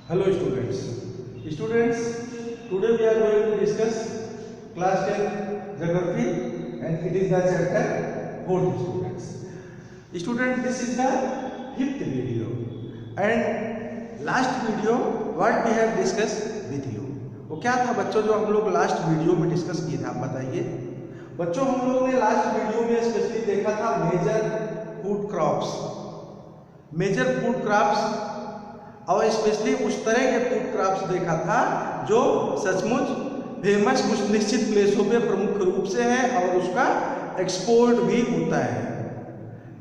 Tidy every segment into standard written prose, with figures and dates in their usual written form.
Hello students. Students, today we are going to discuss class 10 geography and it is the chapter 4th students. Students, this is the 5th video and last video what we have discussed with you. वो क्या था बच्चों जो हम लोग last video में discuss किए थे, आप बताइए बच्चों। हम लोगों ने लास्ट वीडियो में स्पेशली देखा था मेजर फूड क्रॉप्स और स्पेशली उस तरह के फूड क्रॉप्स देखा था जो सचमुच फेमस कुछ निश्चित प्लेसों पे प्रमुख रूप से है और उसका एक्सपोर्ट भी होता है।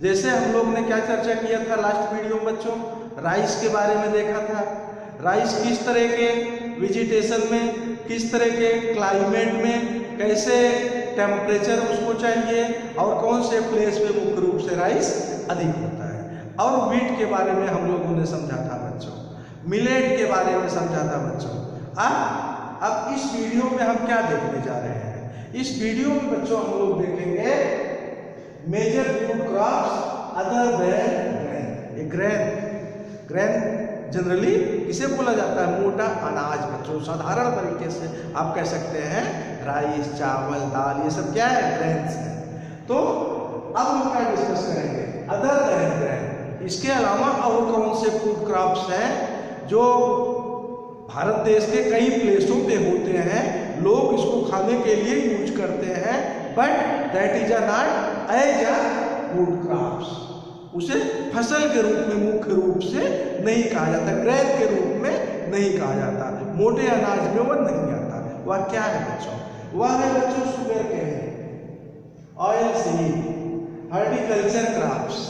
जैसे हम लोग ने क्या चर्चा किया था लास्ट वीडियो में बच्चों, राइस के बारे में देखा था। राइस किस तरह के वेजिटेशन में, किस तरह के क्लाइमेट में, कैसे टेम्परेचर उसको चाहिए और कौन से प्लेस पे मुख्य रूप से राइस अधिक होता है। और वीट के बारे में हम लोगों ने समझा था बच्चों, मिलेट के बारे में समझा था बच्चों। अब इस वीडियो में हम क्या देखने जा रहे हैं? इस वीडियो में बच्चों हम लोग देखेंगे major food crops other than grain. Grain generally किसे बोला जाता है? मोटा अनाज बच्चों। साधारण तरीके से आप कह सकते हैं राइस, चावल, दाल, ये सब क्या है? ग्रेन्स है। तो अब हम क्या डिस्कस करेंगे? अदर देन ग्रेन, इसके अलावा और कौन से फूड क्रॉप्स हैं जो भारत देश के कई प्लेसों पे होते हैं, लोग इसको खाने के लिए यूज करते हैं, but that is not as a food crops. उसे फसल के रूप में मुख्य रूप से नहीं कहा जाता, ग्रेन के रूप में नहीं कहा जाता, मोटे अनाज में वह नहीं आता। वह क्या है बच्चों? वह है बच्चों sugar cane, oil seed, horticulture crops.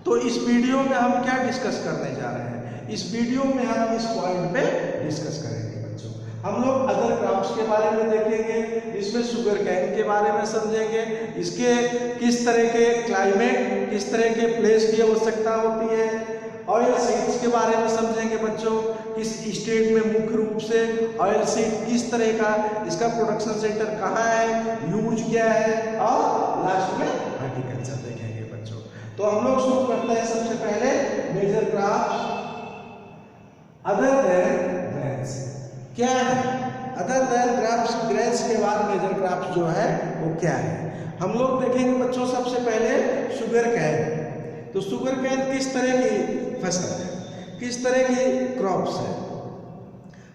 तो इस वीडियो में हम क्या डिस्कस करने जा रहे हैं? इस वीडियो में हम इस पॉइंट पे डिस्कस करेंगे बच्चों। हम लोग अदर क्रॉप्स के बारे में देखेंगे, इसमें शुगर कैन के बारे में समझेंगे, इसके किस तरह के क्लाइमेट, किस तरह के प्लेस की आवश्यकता होती है। ऑयल सीड्स के बारे में समझेंगे बच्चों, किस स्टेट में मुख्य रूप से ऑयल सीड किस तरह का, इसका प्रोडक्शन सेंटर कहाँ है, यूज क्या है, और लास्ट में हॉर्टिकल्चर देखेंगे बच्चों। तो हम लोग शुरू करते हैं सबसे पहले major crops other than grains. क्या है अदर देन क्रॉप्स? ग्रेन्स के बाद मेजर क्रॉप्स जो है वो क्या है? हम लोग देखेंगे बच्चों सबसे पहले शुगर कैन। तो शुगर कैन किस तरह की फसल है, किस तरह की क्रॉप्स है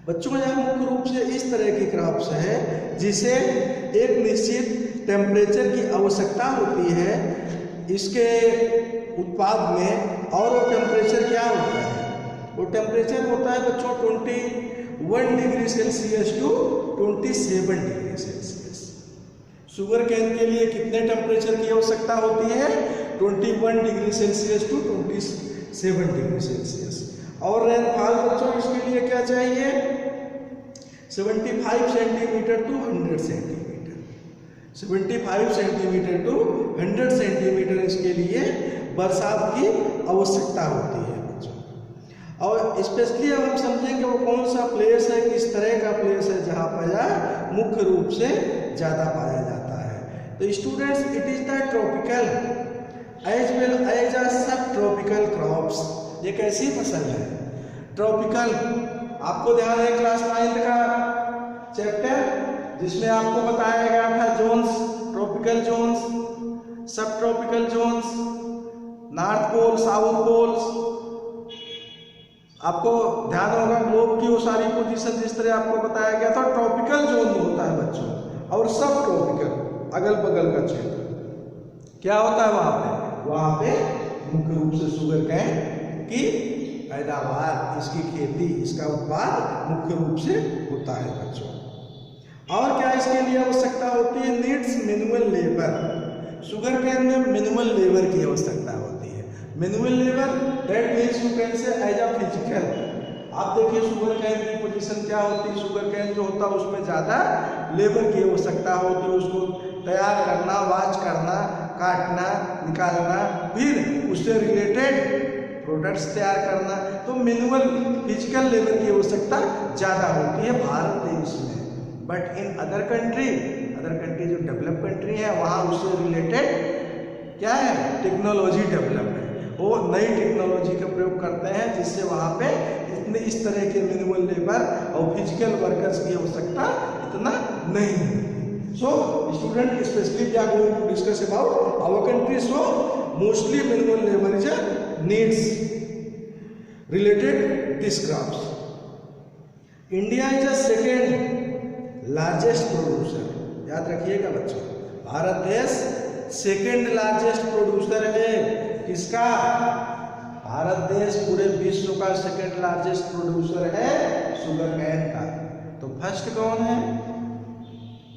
बच्चों? यह मुख्य रूप से इस तरह की क्रॉप्स है जिसे एक निश्चित टेम्परेचर की आवश्यकता होती है इसके उत्पाद में। और वो टेम्परेचर क्या होता है? वो टेम्परेचर होता है बच्चों 21 degree Celsius to 27 degree Celsius. Sugar cane के लिए कितने टेम्परेचर की आवश्यकता होती है? 21 degree Celsius to 27 degree Celsius. और रेनफॉल बच्चों इसके लिए क्या चाहिए? 75 centimetre to 100 centimetre. 75 centimetre to 100 centimetre इसके लिए बरसात की आवश्यकता होती है बच्चों। और स्पेशली अब हम समझेंगे वो कौन सा प्लेस है, किस तरह का प्लेस है जहाँ पर मुख्य रूप से ज़्यादा पाया जाता है। तो students, it is the tropical as well as a sub tropical crops. ये कैसी फसल है? ट्रॉपिकल। आपको ध्यान है क्लास 9 का चैप्टर जिसमें आपको बताया गया था zones, tropical zones, sub tropical zones, north pole, south poles. आपको ध्यान होगा ग्लोब की वो सारी पोजीशन जिस तरह आपको बताया गया था। ट्रॉपिकल जोन होता है बच्चों और सब ट्रॉपिकल अगल बगल का क्षेत्र क्या होता है वहाँ पे मुख्य रूप से शुगर कैन की पैदावार, इसकी खेती, इसका उत्पाद मुख्य रूप से होता है बच्चों। और क्या इसके लिए आवश्यकता होती है? Needs minimal labour. Sugar cane में मिनिमल लेबर की आवश्यकता होती है। Minimal labour that means you can say as a physical. आप देखिए शुगर कैन की पोजीशन क्या होती है? शुगर कैन जो होता है उसमें ज़्यादा लेबर की आवश्यकता होती है। उसको तैयार करना, वाच करना, काटना, निकालना, फिर उससे रिलेटेड प्रोडक्ट्स तैयार करना। तो मिनिमल फिजिकल लेबर की आवश्यकता ज़्यादा होती है भारत देश में। बट इन अदर कंट्री जो डेवलप कंट्री है वहाँ उससे रिलेटेड क्या है? टेक्नोलॉजी डेवलप है। वो नई टेक्नोलॉजी का प्रयोग करते हैं जिससे वहाँ पे इस तरह के मिनिमल लेबर और फिजिकल वर्कर्स की आवश्यकता इतना नहीं है। So student specially we are going to discuss about our country, so mostly minimal labour is needs related this crops. India is a second largest producer, याद रखिएगा बच्चों, भारत देश सेकेंड लार्जेस्ट प्रोड्यूसर है। किसका? भारत देश पूरे विश्व का सेकेंड लार्जेस्ट प्रोड्यूसर है शुगर कैन का। तो फर्स्ट कौन है?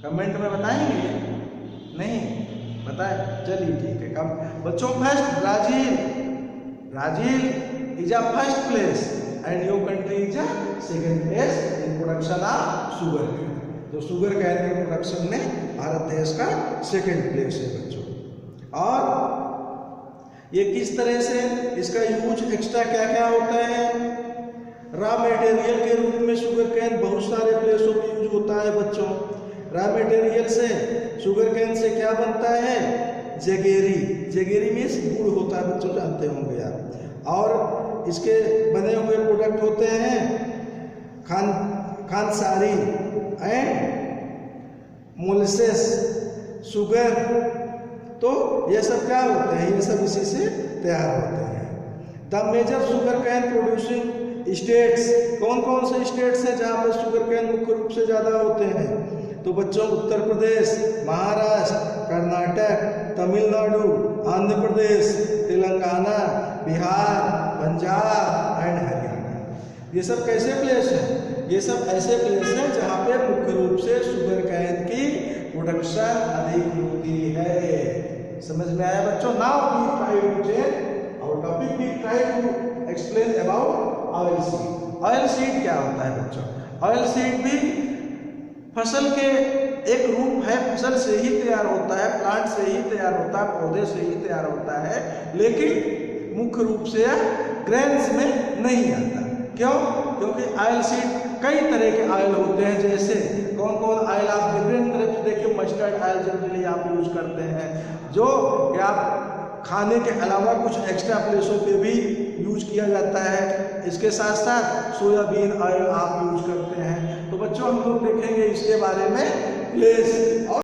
कमेंट में बताएंगे? नहीं बताए? चलिए ठीक है। कब बच्चों? First Brazil, Brazil is a first place and your country is a second place in production of sugar cane. तो शुगर कैन के प्रोडक्शन में भारत देश का सेकेंड प्लेस है बच्चों। और ये किस तरह से इसका यूज एक्स्ट्रा क्या क्या होता है? रॉ मटेरियल के रूप में शुगर कैन बहुत सारे प्लेसों पे यूज होता है बच्चों। रॉ मटेरियल से शुगर कैन से क्या बनता है? जगेरी, जगेरी मीन्स गुड़ होता है बच्चों, जानते होंगे आप। और इसके बने हुए प्रोडक्ट होते हैं खांडसारी एंड मोलेसेस, शुगर। तो ये सब क्या होते हैं? ये सब इसी से तैयार होते हैं। The major sugar cane producing states, कौन कौन से स्टेट्स हैं जहाँ पर शुगर कैन मुख्य रूप से ज़्यादा होते हैं? तो बच्चों उत्तर प्रदेश, महाराष्ट्र, कर्नाटक, तमिलनाडु, आंध्र प्रदेश, तेलंगाना, बिहार, पंजाब एंड हरियाणा। ये सब कैसे प्लेस हैं? ये सब ऐसे प्लेस हैं जहाँ पे मुख्य रूप से शुगर कैन की प्रोडक्शन अधिक होती है। समझ में आया बच्चों? Now we try to change our topic, we try to explain about oil seed. Oil seed क्या होता है बच्चों? ऑयल सीड भी फसल के एक रूप है, फसल से ही तैयार होता है, प्लांट से ही तैयार होता है, पौधे से ही तैयार होता है, लेकिन मुख्य रूप से ग्रेन्स में नहीं आता। क्यों? क्योंकि ऑयल सीड कई तरह के ऑयल होते हैं। जैसे कौन कौन ऑयल आप डिफरेंट तरह से देखिए, मस्टर्ड ऑयल जनरली आप यूज करते हैं, जो कि आप खाने के अलावा कुछ एक्स्ट्रा प्लेसों पे भी यूज किया जाता है। इसके साथ साथ सोयाबीन ऑयल आप यूज करते हैं। तो बच्चों हम लोग देखेंगे इसके बारे में प्लेस और